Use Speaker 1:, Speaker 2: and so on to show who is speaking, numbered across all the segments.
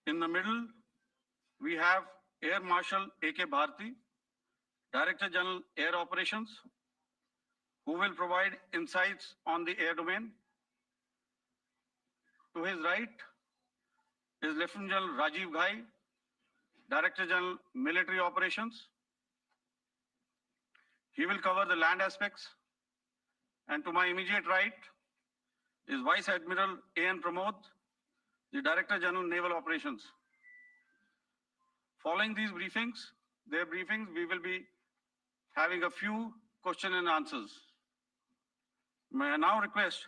Speaker 1: In the middle, we have Air Marshal A.K. Bharti, Director General Air Operations, who will provide insights on the air domain. To his right is Lieutenant General Rajiv Ghai, Director General Military Operations. He will cover the land aspects. And to my immediate right is Vice Admiral A.N. Pramod, the Director General Naval Operations. Following these briefings, we will be having a few question and answers. May I now request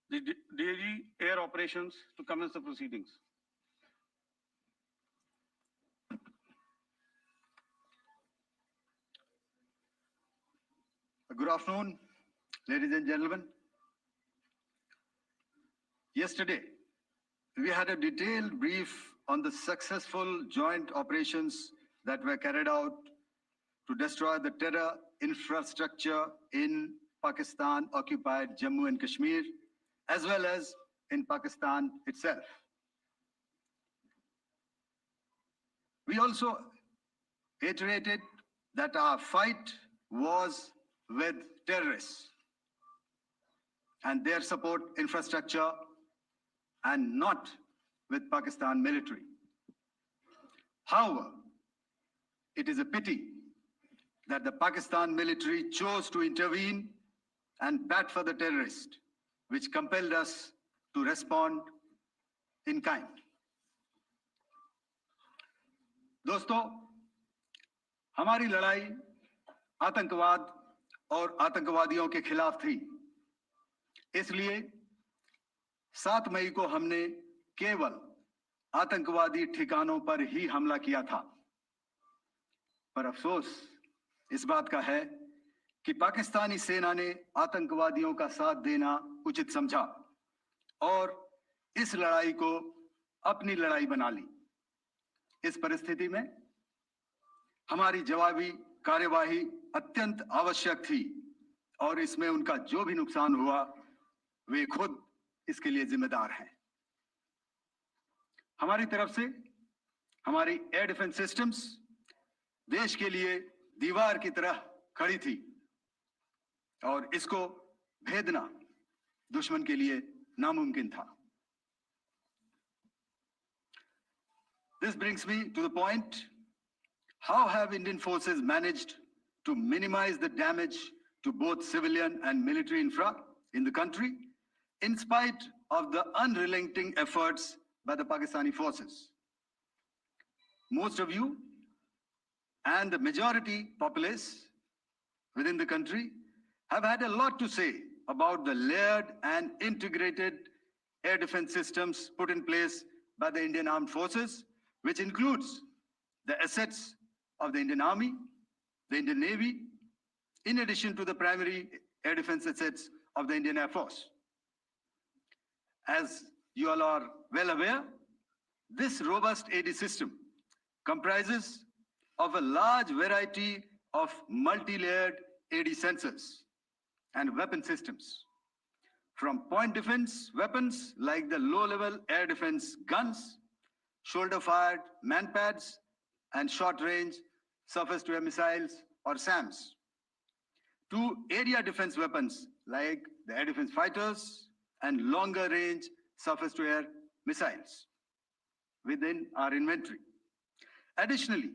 Speaker 1: the DG Air Operations to commence the proceedings.
Speaker 2: Good afternoon, ladies and gentlemen. Yesterday, we had a detailed brief on the successful joint operations that were carried out to destroy the terror infrastructure in Pakistan-occupied Jammu and Kashmir, as well as in Pakistan itself. We also iterated that our fight was with terrorists and their support infrastructure and not with Pakistan military. However, it is a pity that the Pakistan military chose to intervene and bat for the terrorist, which compelled us to respond in kind. दोस्तों, हमारी लड़ाई आतंकवाद और आतंकवादियों के खिलाफ थी। इसलिए 7 मई को हमने केवल आतंकवादी ठिकानों पर ही हमला किया था। पर अफसोस इस बात का है कि पाकिस्तानी सेना ने आतंकवादियों का साथ देना उचित समझा और इस लड़ाई को अपनी लड़ाई बना ली। इस परिस्थिति में हमारी जवाबी कार्यवाही अत्यंत आवश्यक थी और इसमें उनका जो भी नुकसान हुआ, वे खुद इसके लिए जिम्मेदार हैं। हमारी तरफ से हमारी एयर डिफेंस सिस्टम्स देश के लिए दीवार की तरह खड़ी थी और इसको भेदना दुश्मन के लिए नामुमकिन था। This brings me to the point, how have Indian forces managed to minimize the damage to both civilian and military infra in the country, in spite of the unrelenting efforts by the Pakistani forces? Most of you and the majority populace within the country have had a lot to say about the layered and integrated air defense systems put in place by the Indian Armed Forces, which includes the assets of the Indian Army, the Indian Navy, in addition to the primary air defense assets of the Indian Air Force. As you all are well aware, this robust AD system comprises of a large variety of multi-layered AD sensors and weapon systems, from point defense weapons like the low-level air defense guns, shoulder-fired manpads, and short-range surface-to-air missiles or SAMs, to area defense weapons like the air defense fighters and longer-range surface-to-air missiles within our inventory. Additionally,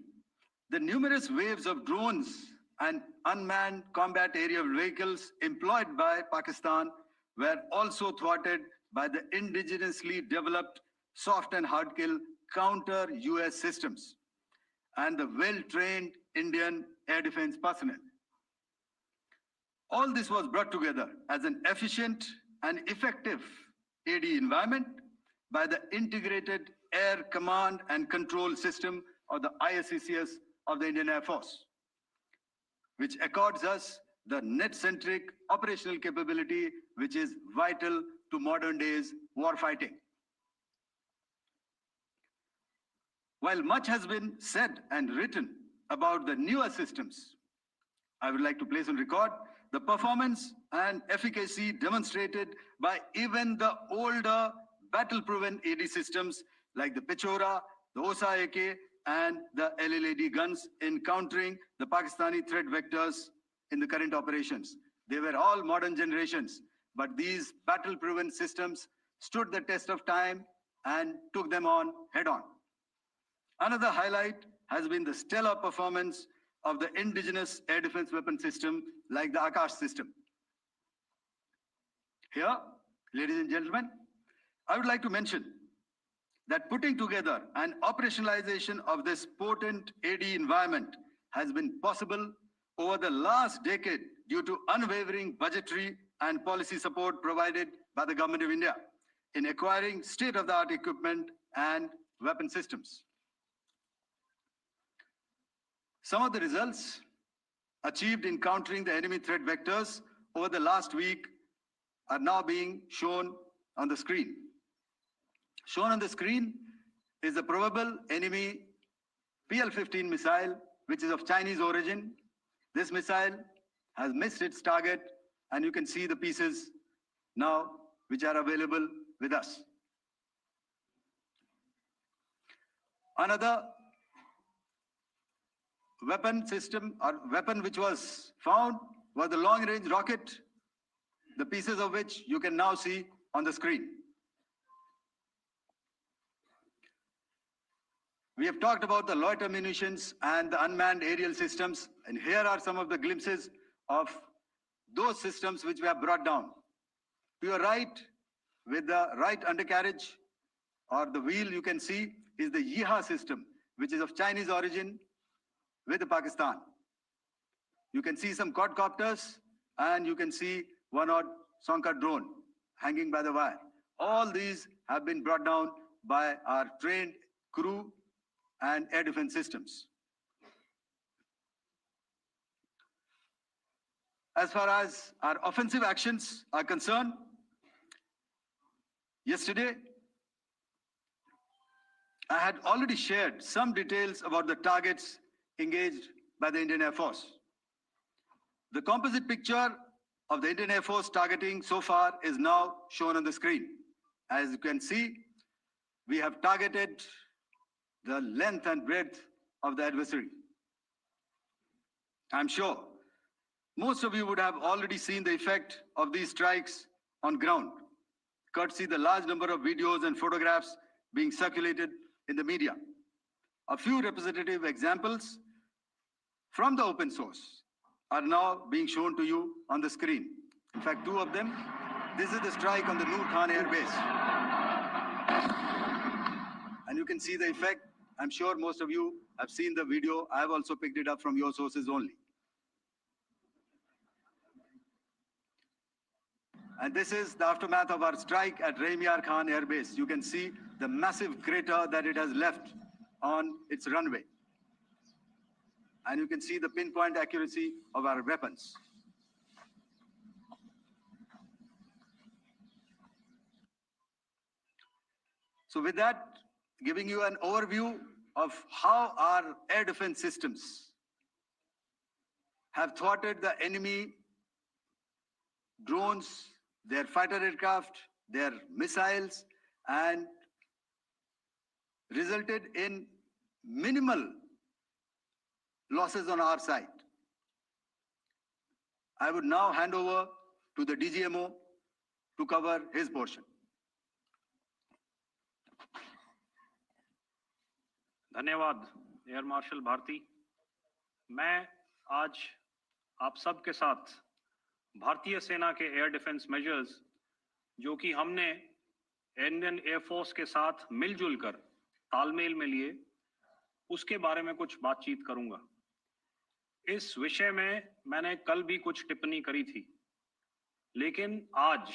Speaker 2: the numerous waves of drones and unmanned combat aerial vehicles employed by Pakistan were also thwarted by the indigenously developed soft and hard kill counter-US systems and the well-trained Indian air defense personnel. All this was brought together as an efficient and effective AD environment by the Integrated Air Command and Control System, or the ISCCS of the Indian Air Force, which accords us the net-centric operational capability which is vital to modern days warfighting. While much has been said and written about the newer systems, I would like to place on record the performance and efficacy demonstrated by even the older battle-proven AD systems like the Pechora, the Osa AK, and the LLAD guns in countering the Pakistani threat vectors in the current operations. They were all modern generations, but these battle-proven systems stood the test of time and took them on head-on. Another highlight has been the stellar performance of the indigenous air defense weapon system like the Akash system. Here, ladies and gentlemen, I would like to mention that putting together and operationalization of this potent AD environment has been possible over the last decade due to unwavering budgetary and policy support provided by the Government of India in acquiring state-of-the-art equipment and weapon systems. Some of the results achieved in countering the enemy threat vectors over the last week are now being shown on the screen. Shown on the screen is the probable enemy PL-15 missile, which is of Chinese origin. This missile has missed its target, and you can see the pieces now which are available with us. Another weapon system or weapon which was found was the long-range rocket, the pieces of which you can now see on the screen. We have talked about the loiter munitions and the unmanned aerial systems, and here are some of the glimpses of those systems which we have brought down. To your right, with the right undercarriage or the wheel, you can see is the Yeeha system, which is of Chinese origin with Pakistan. You can see some quadcopters, and you can see one odd Sonka drone hanging by the wire. All these have been brought down by our trained crew and air defense systems. As far as our offensive actions are concerned, yesterday, I had already shared some details about the targets engaged by the Indian Air Force. The composite picture of the Indian Air Force targeting so far is now shown on the screen. As you can see, we have targeted the length and breadth of the adversary. I'm sure most of you would have already seen the effect of these strikes on ground, courtesy the large number of videos and photographs being circulated in the media. A few representative examples from the open source are now being shown to you on the screen. In fact, two of them. This is the strike on the Noor Khan Air Base. And you can see the effect. I'm sure most of you have seen the video. I have also picked it up from your sources only. And this is the aftermath of our strike at Rahim Khan Air Base. You can see the massive crater that it has left on its runway. And you can see the pinpoint accuracy of our weapons. So with that, giving you an overview of how our air defense systems have thwarted the enemy drones, their fighter aircraft, their missiles, and resulted in minimal losses on our side. I would now hand over to the DGMO to cover his portion.
Speaker 3: धन्यवाद air marshal Bharti. मैं आज आप सब के साथ भारतीय सेना के एयर डिफेंस मेजर्स जो कि हमने इंडियन एयर फोर्स के साथ मिलजुल कर तालमेल में लिए, उसके बारे में कुछ बातचीत करूंगा। इस विषय में मैंने कल भी कुछ टिप्पणी करी थी, लेकिन आज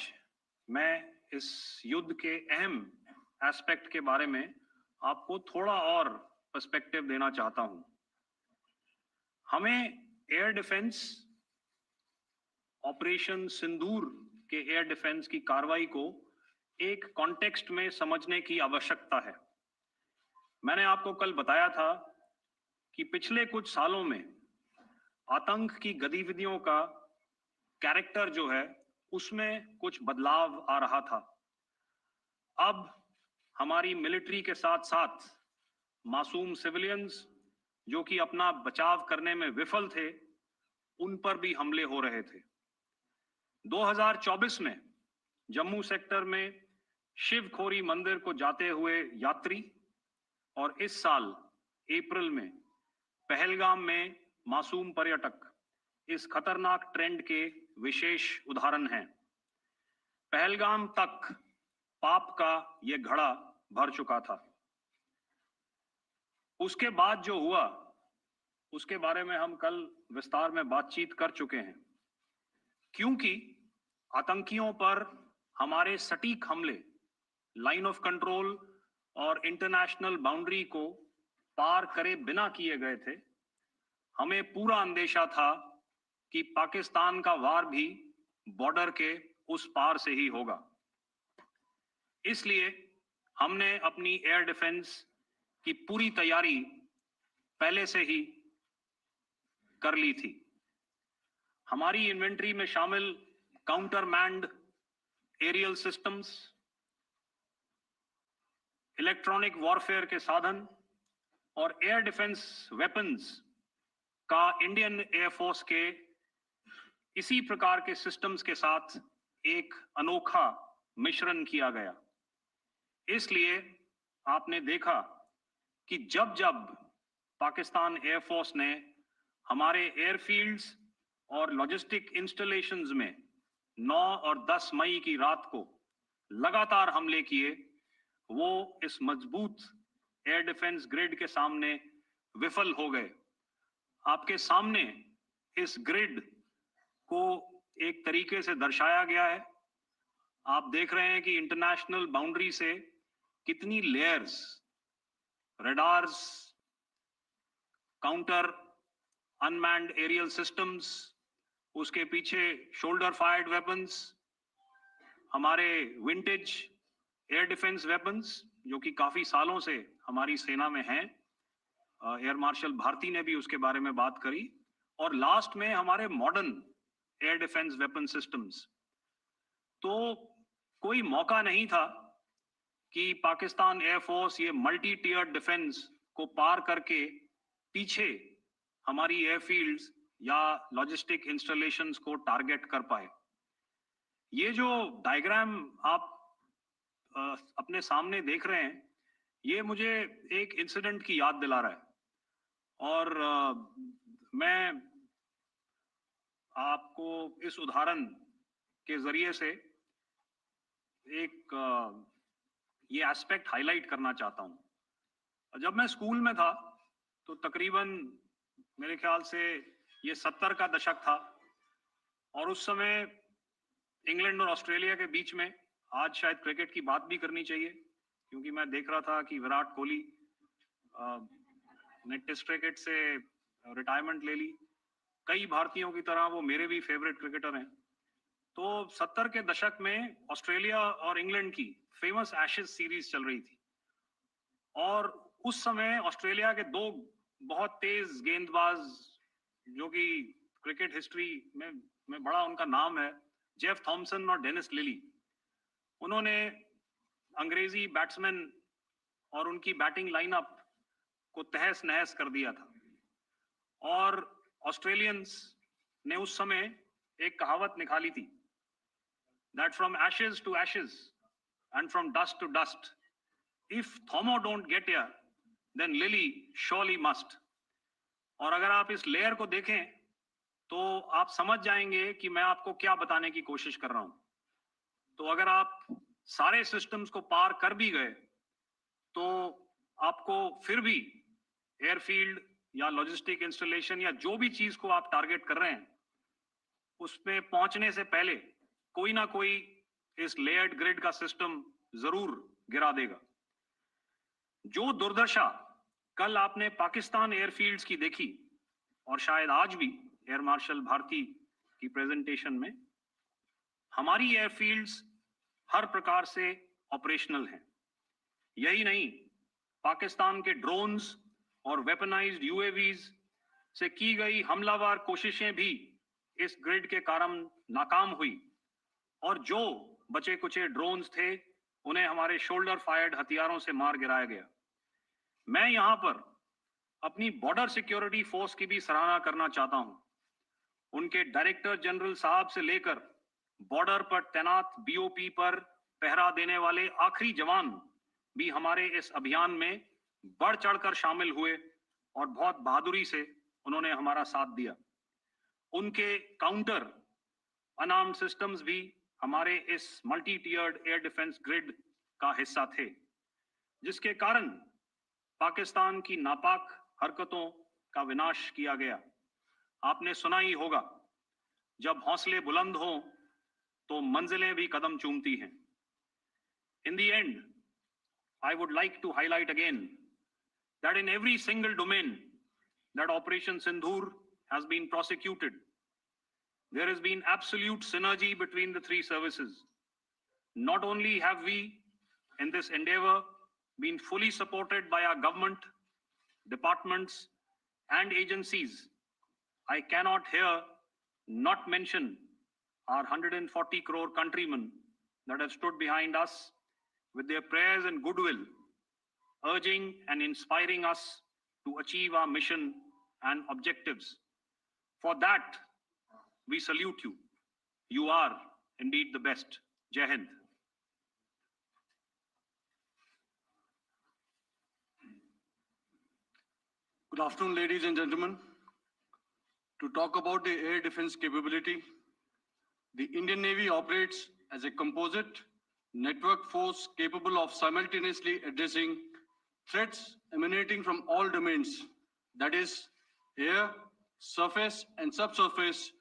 Speaker 3: मैं इस युद्ध के अहम एस्पेक्ट के बारे में आपको थोड़ा और पर्सपेक्टिव देना चाहता हूं। हमें एयर डिफेंस ऑपरेशन सिंदूर के एयर डिफेंस की कार्रवाई को एक कॉन्टेक्स्ट में समझने की आवश्यकता है। मैंने आपको कल बताया था कि पिछले कुछ सालों में आतंक की गतिविधियों का कैरेक्टर जो है उसमें कुछ बदलाव आ रहा था। अब हमारी मिलिट्री के साथ साथ मासूम सिविलियंस जो कि अपना बचाव करने में विफल थे, उन पर भी हमले हो रहे थे। 2024 में जम्मू सेक्टर में शिवखोरी मंदिर को जाते हुए यात्री और इस साल अप्रैल में पहलगाम में मासूम पर्यटक इस खतरनाक ट्रेंड के विशेष उदाहरण हैं। पहलगाम तक पाप का ये घड़ा भर चुका था। उसके बाद जो हुआ उसके बारे में हम कल विस्तार में बातचीत कर चुके हैं, क्योंकि आतंकियों पर हमारे सटीक हमले लाइन ऑफ कंट्रोल और इंटरनेशनल बाउंड्री को पार करे बिना किए गए थे। हमें पूरा अंदेशा था कि पाकिस्तान का वार भी बॉर्डर के उस पार से ही होगा। इसलिए हमने अपनी एयर डिफेंस की पूरी तैयारी पहले से ही कर ली थी। हमारी इन्वेंट्री में शामिल counter manned aerial systems, electronic warfare के साधन और एयर डिफेंस वेपन्स का इंडियन एयरफोर्स के इसी प्रकार के सिस्टम्स के साथ एक अनोखा मिश्रण किया गया। इसलिए आपने देखा कि जब जब पाकिस्तान एयरफोर्स ने हमारे एयरफील्ड्स और लॉजिस्टिक इंस्टॉलेशंस में 9 और 10 मई की रात को लगातार हमले किए, वो इस मजबूत एयर डिफेंस ग्रिड के सामने विफल हो गए। आपके सामने इस ग्रिड को एक तरीके से दर्शाया गया है। आप देख रहे हैं कि इंटरनेशनल बाउंड्री से कितनी layers, radars, counter unmanned aerial systems, उसके पीछे शोल्डर फायर्ड वेपन्स, हमारे विंटेज एयर डिफेंस वेपन्स जो कि काफी सालों से हमारी सेना में हैं। एयर मार्शल भारती ने भी उसके बारे में बात करी। और लास्ट में हमारे modern air defence weapon systems. तो कोई मौका नहीं था कि पाकिस्तान एयरफोर्स ये मल्टी टियर डिफेंस को पार करके पीछे हमारी एयरफील्ड्स या लॉजिस्टिक इंस्टॉलेशंस को टारगेट कर पाए। ये जो डायग्राम आप अपने सामने देख रहे हैं, ये मुझे एक इंसिडेंट की याद दिला रहा है। और मैं आपको इस उदाहरण के जरिए से एक ये एस्पेक्ट हाईलाइट करना चाहता हूं। जब मैं स्कूल में था तो तकरीबन मेरे ख्याल से ये 70 का दशक था और उस समय इंग्लैंड और ऑस्ट्रेलिया के बीच में, आज शायद क्रिकेट की बात भी करनी चाहिए क्योंकि मैं देख रहा था कि विराट कोहली ने टेस्ट क्रिकेट से रिटायरमेंट ले ली। कई भारतीयों की तरह वो मेरे भी फेवरेट क्रिकेटर हैं। तो 70 के दशक में ऑस्ट्रेलिया और इंग्लैंड की फेमस एशेज सीरीज चल रही थी और उस समय ऑस्ट्रेलिया के दो बहुत तेज गेंदबाज जो कि क्रिकेट हिस्ट्री में बड़ा उनका नाम है, जेफ थॉमसन और डेनिस लिली, उन्होंने अंग्रेजी बैट्समैन और उनकी बैटिंग लाइनअप को तहस नहस कर दिया था। और ऑस्ट्रेलियंस ने उस समय एक कहावत निकाली थी, that from ashes to ashes and from dust to dust, if Thomo don't get here, then Lily surely must. और अगर आप इस लेयर को देखें तो आप समझ जाएंगे कि मैं आपको क्या बताने की कोशिश कर रहा हूं। तो अगर आप सारे सिस्टम्स को पार कर भी गए तो आपको फिर भी एयरफील्ड या लॉजिस्टिक इंस्टॉलेशन या जो भी चीज को आप टारगेट कर रहे हैं उसमें पहुंचने से पहले कोई ना कोई इस लेयर्ड ग्रिड का सिस्टम जरूर गिरा देगा। जो दुर्दशा कल आपने पाकिस्तान एयरफील्ड्स की देखी और शायद आज भी एयर मार्शल भारती की प्रेजेंटेशन में, हमारी एयरफील्ड्स हर प्रकार से ऑपरेशनल हैं। यही नहीं, पाकिस्तान के ड्रोन्स और वेपनाइज्ड यूएवीज से की गई हमलावर कोशिशें भी इस ग्रिड के कारण नाकाम हुई और जो बचे कुचे ड्रोन्स थे उन्हें हमारे शोल्डर फायर्ड हथियारों से मार गिराया गया। मैं यहां पर अपनी बॉर्डर सिक्योरिटी फोर्स की भी सराहना करना चाहता हूं। उनके डायरेक्टर जनरल साहब से लेकर बॉर्डर पर तैनात बीओपी पर पहरा देने वाले आखिरी जवान भी हमारे इस अभियान में बढ़ चढ़कर शामिल हुए और बहुत बहादुरी से उन्होंने हमारा साथ दिया। उनके काउंटर अनार्म्ड सिस्टम्स भी हमारे इस मल्टी टियर्ड एयर डिफेंस ग्रिड का हिस्सा थे, जिसके कारण पाकिस्तान की नापाक हरकतों का विनाश किया गया। आपने सुना ही होगा, जब हौसले बुलंद हों तो मंजिलें भी कदम चूमती हैं। In the end, I would like to highlight again that in every single domain that Operation Sindhur has been prosecuted, there has been absolute synergy between the three services. Not only have we, in this endeavor, been fully supported by our government, departments, and agencies, I cannot here not mention our 140 crore countrymen that have stood behind us with their prayers and goodwill, urging and inspiring us to achieve our mission and objectives. For that, we salute you. You are indeed the best. Jai Hind.
Speaker 1: Good afternoon, ladies and gentlemen. To talk about the air defense capability, the Indian Navy operates as a composite network force capable of simultaneously addressing threats emanating from all domains, that is, air, surface, and subsurface,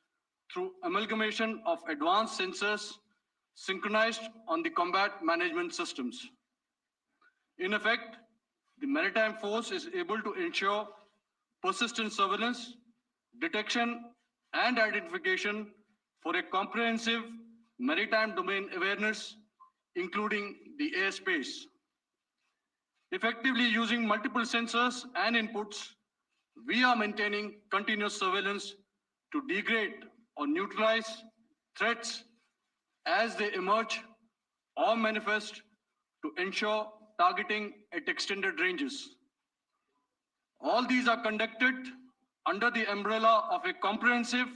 Speaker 1: through amalgamation of advanced sensors synchronized on the combat management systems. In effect, the maritime force is able to ensure persistent surveillance, detection, and identification for a comprehensive maritime domain awareness, including the airspace. Effectively using multiple sensors and inputs, we are maintaining continuous surveillance to degrade or neutralize threats as they emerge or manifest, to ensure targeting at extended ranges. All these are conducted under the umbrella of a comprehensive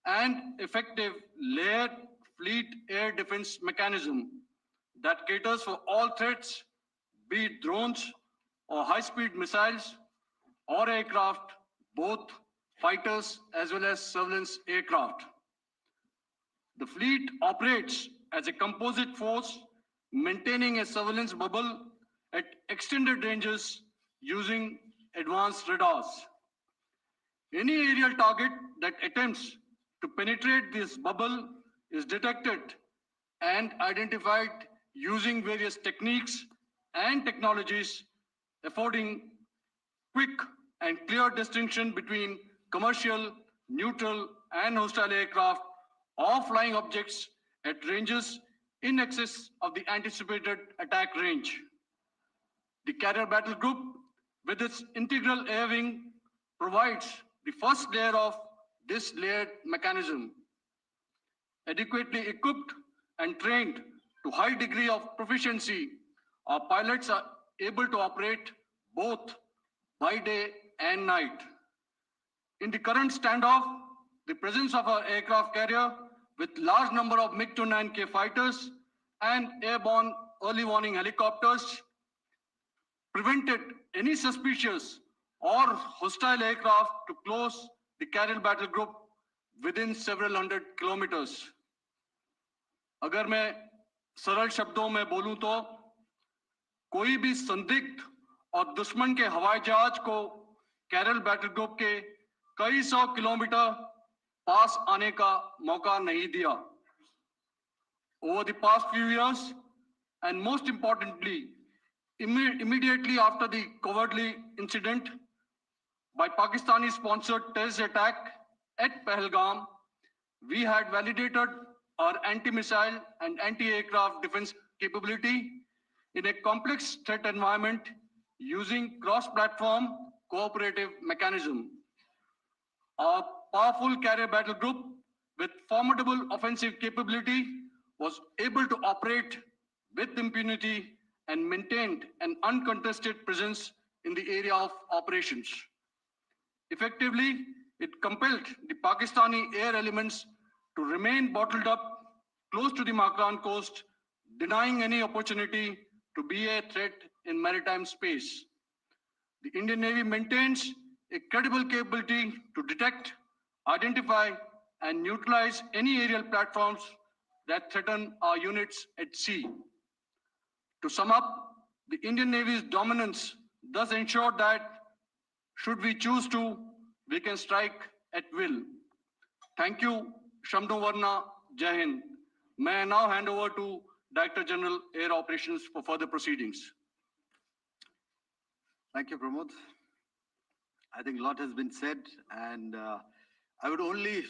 Speaker 1: and effective layered fleet air defense mechanism that caters for all threats, be it drones or high-speed missiles or aircraft, both fighters as well as surveillance aircraft. The fleet operates as a composite force, maintaining a surveillance bubble at extended ranges using advanced radars. Any aerial target that attempts to penetrate this bubble is detected and identified using various techniques and technologies, affording quick and clear distinction between commercial, neutral, and hostile aircraft or flying objects at ranges in excess of the anticipated attack range. The Carrier Battle Group, with its integral air wing, provides the first layer of this layered mechanism. Adequately equipped and trained to high degree of proficiency, our pilots are able to operate both by day and night. In the current standoff, the presence of our aircraft carrier with large number of MiG-29K fighters and airborne early warning helicopters prevented any suspicious or hostile aircraft to close the Carrier Battle Group within several hundred kilometers. अगर मैं सरल शब्दों में बोलूं तो कोई भी संदिग्ध और दुश्मन के हवाई जहाज को कैरल बैटल ग्रुप के कई सौ किलोमीटर पास आने का मौका नहीं दिया. Over the past few years, and most importantly, immediately after the cowardly incident by Pakistani-sponsored terrorist attack at Pahalgam, we had validated our anti-missile and anti-aircraft defense capability in a complex threat environment using cross-platform cooperative mechanism. Our powerful carrier battle group with formidable offensive capability was able to operate
Speaker 2: with impunity and maintained an uncontested presence in the area of operations. Effectively, it compelled the Pakistani air elements to remain bottled up close to the Makran coast, denying any opportunity to be a threat in maritime space. The Indian Navy maintains a credible capability to detect, identify, and neutralize any aerial platforms that threaten our units at sea. To sum up, the Indian Navy's dominance thus ensured that, should we choose to, we can strike at will. Thank you, Shamdo Varna, Jai Hind. May I now hand over to Director General Air Operations for further proceedings.
Speaker 4: Thank you, Pramod. I think a lot has been said, and I would only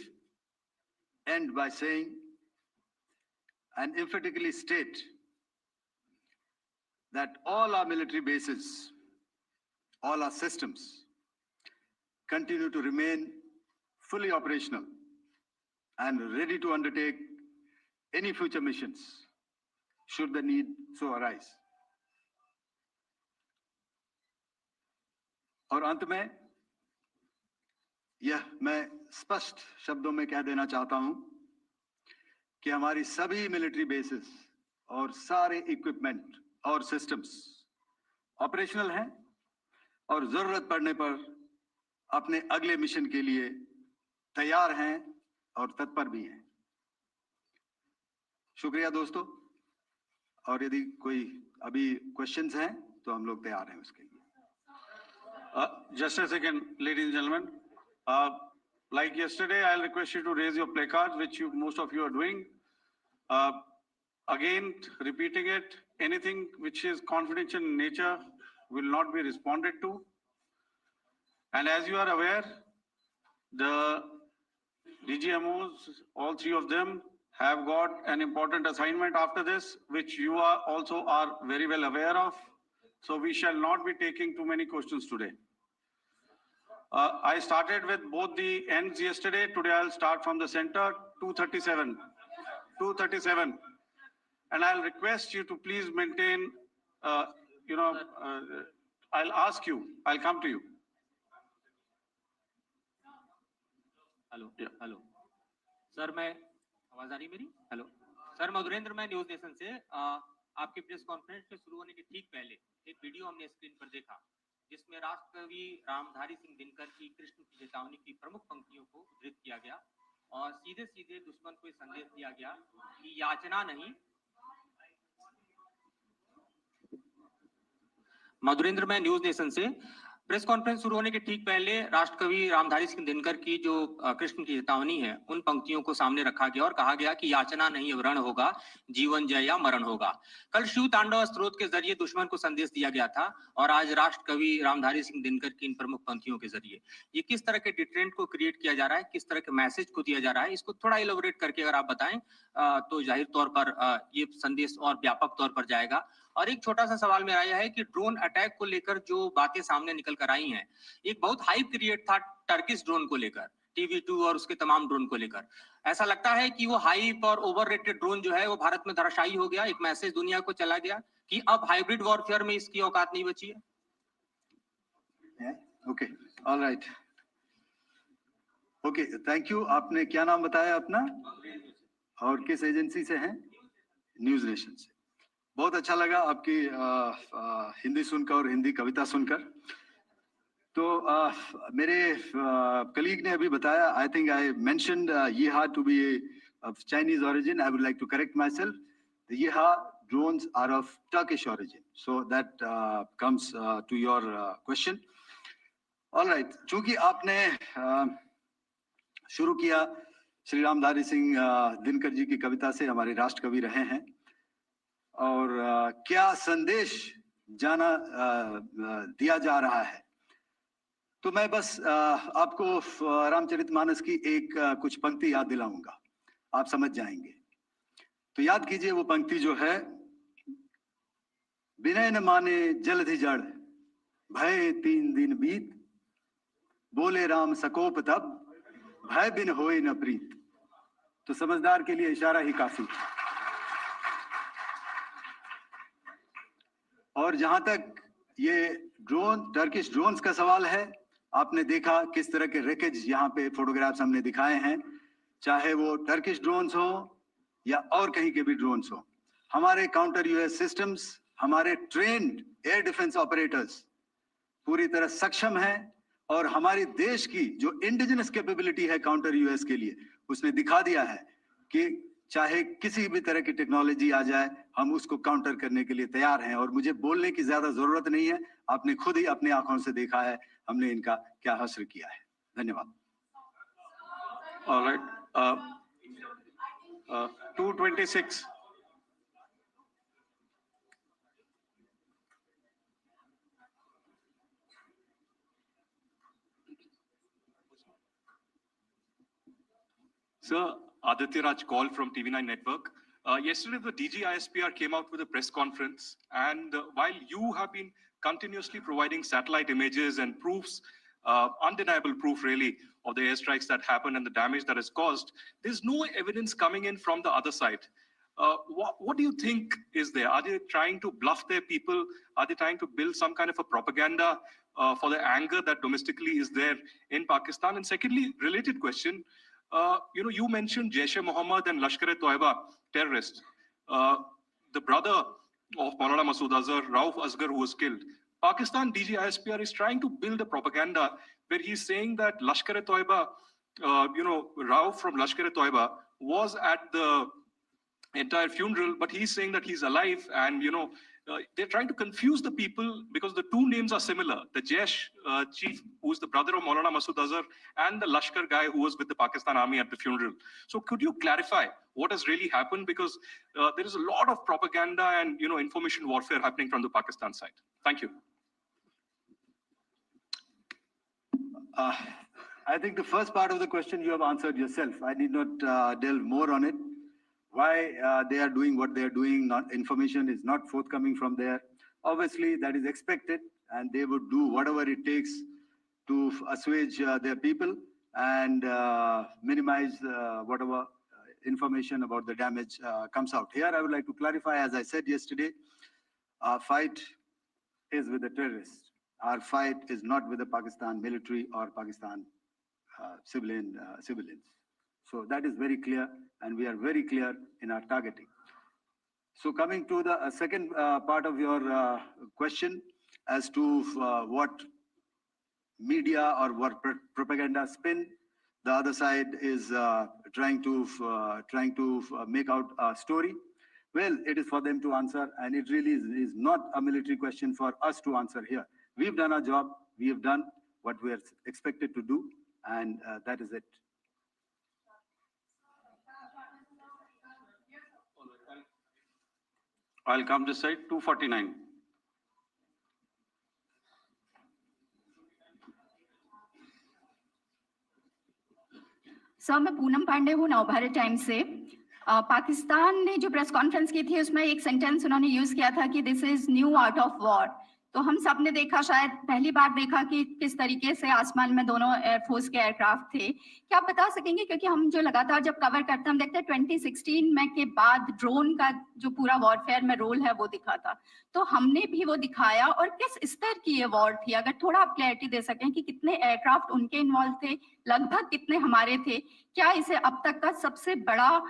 Speaker 4: end by saying and emphatically state that all our military bases, all our systems continue to remain fully operational and ready to undertake any future missions should the need so arise. और अंत में यह मैं स्पष्ट शब्दों में कह देना चाहता हूं कि हमारी सभी मिलिट्री बेसेस और सारे इक्विपमेंट और सिस्टम्स ऑपरेशनल हैं और जरूरत पड़ने पर अपने अगले मिशन के लिए तैयार हैं और तत्पर भी हैं। शुक्रिया दोस्तों, और यदि कोई अभी क्वेश्चंस हैं तो हम लोग तैयार हैं उसके लिए।
Speaker 1: Just a second, ladies and gentlemen. Like yesterday, I'll request you to raise your placards, which most of you are doing. Again, repeating it, anything which is confidential in nature will not be responded to. And as you are aware, the DGMOs, all three of them, have got an important assignment after this, which you are very well aware of. So we shall not be taking too many questions today. I started with both the ends yesterday. Today I'll start from the center, 237. 237. And I'll request you to please maintain, I'll ask you, I'll come to you.
Speaker 5: Hello hello sir, मैं आवाज आ रही मेरी? Hello sir, Madhurendra, मैं news nation से आपकी press conference के शुरू होने के ठीक पहले एक वीडियो हमने स्क्रीन पर देखा जिसमें राष्ट्रकवि रामधारी सिंह दिनकर की कृष्ण की चेतावनी की प्रमुख पंक्तियों को उद्धृत किया गया और सीधे सीधे दुश्मन को संदेश दिया गया कि याचना नहीं। मधुरेंद्र, मैं न्यूज नेशन से प्रेस कॉन्फ्रेंस शुरू होने के ठीक पहले राष्ट्रकवि रामधारी सिंह दिनकर की जो कृष्ण की चेतावनी है उन पंक्तियों को सामने रखा गया और कहा गया कि याचना नहीं रण होगा, जीवन जय या मरण होगा। कल शिव तांडव स्त्रोत के जरिए दुश्मन को संदेश दिया गया था और आज राष्ट्रकवि रामधारी सिंह दिनकर की इन प्रमुख पंक्तियों के जरिए ये किस तरह के डिटेरेंट को क्रिएट किया जा रहा है, किस तरह के मैसेज को दिया जा रहा है, इसको थोड़ा इलेबोरेट करके अगर आप बताएं तो जाहिर तौर पर ये संदेश और व्यापक तौर पर जाएगा। और एक छोटा सा सवाल मेरा यह है कि ड्रोन अटैक को लेकर जो बातें सामने निकल कर आई हैं, एक बहुत हाइप क्रिएट था टर्किश ड्रोन को लेकर, TV2 और उसके तमाम ड्रोन को लेकर। ऐसा लगता है कि वो हाइप और ओवररेटेड ड्रोन जो है वो भारत में धराशायी हो गया, एक मैसेज दुनिया को चला गया कि अब हाइब्रिड वॉरफेयर में इसकी औकात नहीं बची है।
Speaker 4: Okay, alright, okay, thank you. आपने क्या नाम बताया अपना और किस एजेंसी से हैं? न्यूज नेशन से। बहुत अच्छा लगा आपकी हिंदी सुनकर और हिंदी कविता सुनकर। तो मेरे कलीग ने अभी बताया, I think I mentioned Yiha to be of Chinese origin. I would like to correct myself, the Yiha drones are of Turkish origin, so that comes to your question. All right, चूंकि आपने शुरू किया श्री रामधारी सिंह दिनकर जी की कविता से, हमारे राष्ट्रकवि रहे हैं, और क्या संदेश दिया जा रहा है, तो मैं बस आपको रामचरितमानस की एक कुछ पंक्ति याद दिलाऊंगा, आप समझ जाएंगे। तो याद कीजिए वो पंक्ति जो है, विनय न माने जलधि जड़, भय 3 दिन बीत, बोले राम सकोप तब, भय बिन होए न प्रीत। तो समझदार के लिए इशारा ही काफी। और जहां तक ये टर्किश ड्रोन्स का सवाल है, आपने देखा किस तरह के रेकेज यहाँ पे फोटोग्राफ्स हमने दिखाए हैं, चाहे वो टर्किश ड्रोन्स हो या और कहीं के भी ड्रोन्स हो। हमारे काउंटर यूएस सिस्टम्स, हमारे ट्रेन्ड एयर डिफेंस ऑपरेटर्स पूरी तरह सक्षम है, और हमारी देश की जो इंडिजिनस कैपेबिलिटी है काउंटर यूएस के लिए, उसने दिखा दिया है कि चाहे किसी भी तरह की टेक्नोलॉजी आ जाए, हम उसको काउंटर करने के लिए तैयार हैं। और मुझे बोलने की ज्यादा जरूरत नहीं है, आपने खुद ही अपनी आंखों से देखा है हमने इनका क्या हश्र किया है। धन्यवाद।
Speaker 1: All right. 226.
Speaker 6: Sir, Aditya Raj call from TV9 Network. Yesterday, the DG ISPR came out with a press conference, and while you have been continuously providing satellite images and proofs, undeniable proof really, of the airstrikes that happened and the damage that is caused, there's no evidence coming in from the other side. What do you think is there? Are they trying to bluff their people? Are they trying to build some kind of a propaganda for the anger that domestically is there in Pakistan? And secondly, related question, you mentioned Jaish-e-Mohammed and Lashkar-e-Toiba terrorists. The brother of Maulana Masood Azhar, Rauf Asghar, who was killed. Pakistan DG ISPR is trying to build a propaganda where he's saying that Lashkar-e-Toiba, Rauf from Lashkar-e-Toiba was at the entire funeral, but he's saying that he's alive, and they're trying to confuse the people because the two names are similar. The Jaish chief, who's the brother of Maulana Masood Azhar, and the Lashkar guy who was with the Pakistan army at the funeral. So could you clarify what has really happened? Because there is a lot of propaganda and information warfare happening from the Pakistan side. Thank you.
Speaker 4: I think the first part of the question you have answered yourself. I need not delve more on it. Why they are doing what they are doing, information is not forthcoming from there. Obviously, that is expected, and they would do whatever it takes to assuage their people and minimize whatever information about the damage comes out. Here, I would like to clarify, as I said yesterday, our fight is with the terrorists. Our fight is not with the Pakistan military or Pakistan civilians. So that is very clear, and we are very clear in our targeting. So coming to the second part of your question as to what media or what propaganda spin the other side is trying to make out a story. Well, it is for them to answer, and it really is not a military question for us to answer here. We've done our job. We have done what we are expected to do, and that is it.
Speaker 1: I'll come this side, 249.
Speaker 7: Sir, मैं पूनम पांडे हूँ Navbharat times से। पाकिस्तान ने जो press conference की थी उसमें एक sentence उन्होंने यूज किया था कि this is new art of war. तो हम सब ने देखा, शायद पहली बार देखा कि किस तरीके से आसमान में दोनों एयरफोर्स के एयरक्राफ्ट थे। क्या आप बता सकेंगे, क्योंकि हम जो लगातार जब कवर करते हैं हम देखते हैं 2016 में के बाद ड्रोन का जो पूरा वॉरफेयर में रोल है वो दिखा था, तो हमने भी वो दिखाया। और किस स्तर की ये वॉर थी, अगर थोड़ा आप क्लैरिटी दे सकें कि कितने एयरक्राफ्ट उनके इन्वॉल्व थे, लगभग कितने हमारे थे, क्या इसे अब तक का सबसे बड़ा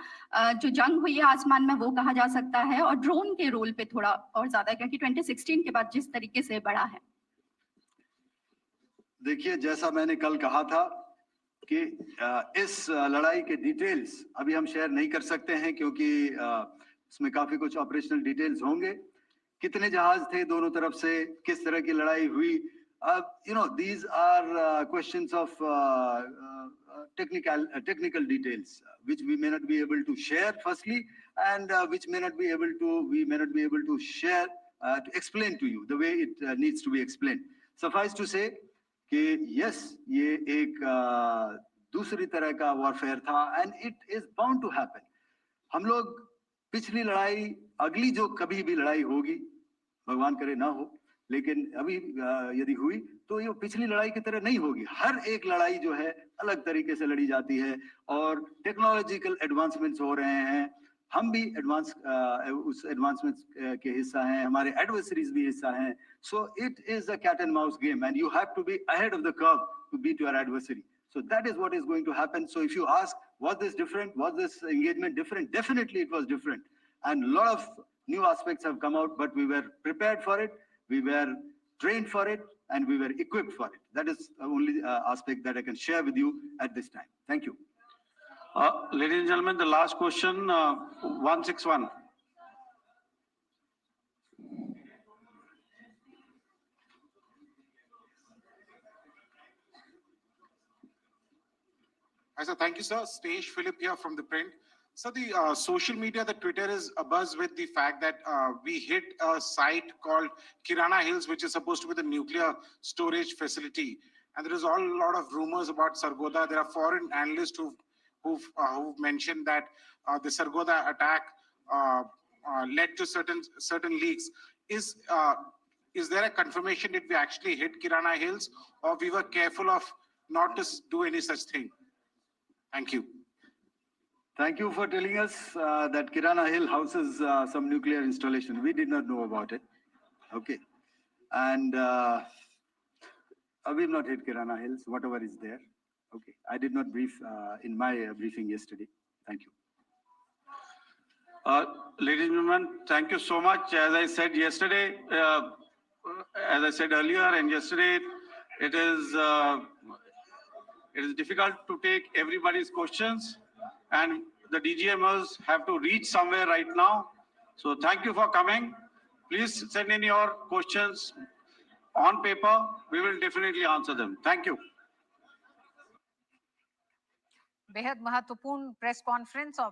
Speaker 7: जो जंग हुई है आसमान में वो कहा जा सकता है? और ड्रोन के रोल पे थोड़ा और ज्यादा, क्योंकि 2016 के बाद जिस तरीके से बढ़ा है।
Speaker 4: देखिए, जैसा मैंने कल कहा था कि इस लड़ाई के डिटेल्स अभी हम शेयर नहीं कर सकते हैं, क्योंकि उसमें काफी कुछ ऑपरेशनल डिटेल्स होंगे। कितने जहाज थे दोनों तरफ से, किस तरह की लड़ाई हुई, these are questions of technical details which we may not be able to share firstly, and which we may not be able to share to explain to you the way it needs to be explained. Suffice to say कि yes, ये एक दूसरी तरह का warfare था, and it is bound to happen. हम लोग पिछली लड़ाई, अगली जो कभी भी लड़ाई होगी, भगवान करे ना हो, लेकिन अभी यदि हुई तो ये पिछली लड़ाई की तरह नहीं होगी। हर एक लड़ाई जो है अलग तरीके से लड़ी जाती है, और टेक्नोलॉजिकल एडवांसमेंट्स हो रहे हैं। हम भी उस एडवांसमेंट के हिस्सा हैं, हमारे एडवर्सरीज भी हिस्सा हैं. So it is a cat and mouse game, and you have to be ahead of the curve to beat your adversary. So that is what is going to happen. So if you ask, was this different? Was this engagement different? Definitely it was different. And a lot of new aspects have come out, but we were prepared for it. We were trained for it, and we were equipped for it. That is the only aspect that I can share with you at this time. Thank you.
Speaker 1: Ladies and gentlemen, the last question, 161.
Speaker 8: Thank you, sir. Stage Philip here from the print. So the social media, the Twitter is abuzz with the fact that we hit a site called Kirana Hills, which is supposed to be the nuclear storage facility. And there is a lot of rumors about Sargodha. There are foreign analysts who've mentioned that the Sargodha attack led to certain leaks. Is there a confirmation that we actually hit Kirana Hills, or we were careful of not to do any such thing? Thank you.
Speaker 4: Thank you for telling us that Kirana Hill houses some nuclear installation. We did not know about it. Okay. And we've not hit Kirana Hills, whatever is there. Okay. I did not brief in my briefing yesterday. Thank you.
Speaker 1: Ladies and gentlemen, thank you so much. As I said yesterday, as I said earlier and yesterday, it is difficult to take everybody's questions, and the DGMOs have to reach somewhere right now. So thank you for coming. Please send in your questions on paper. We will definitely answer them. Thank you.
Speaker 9: बेहद महत्वपूर्ण press conference और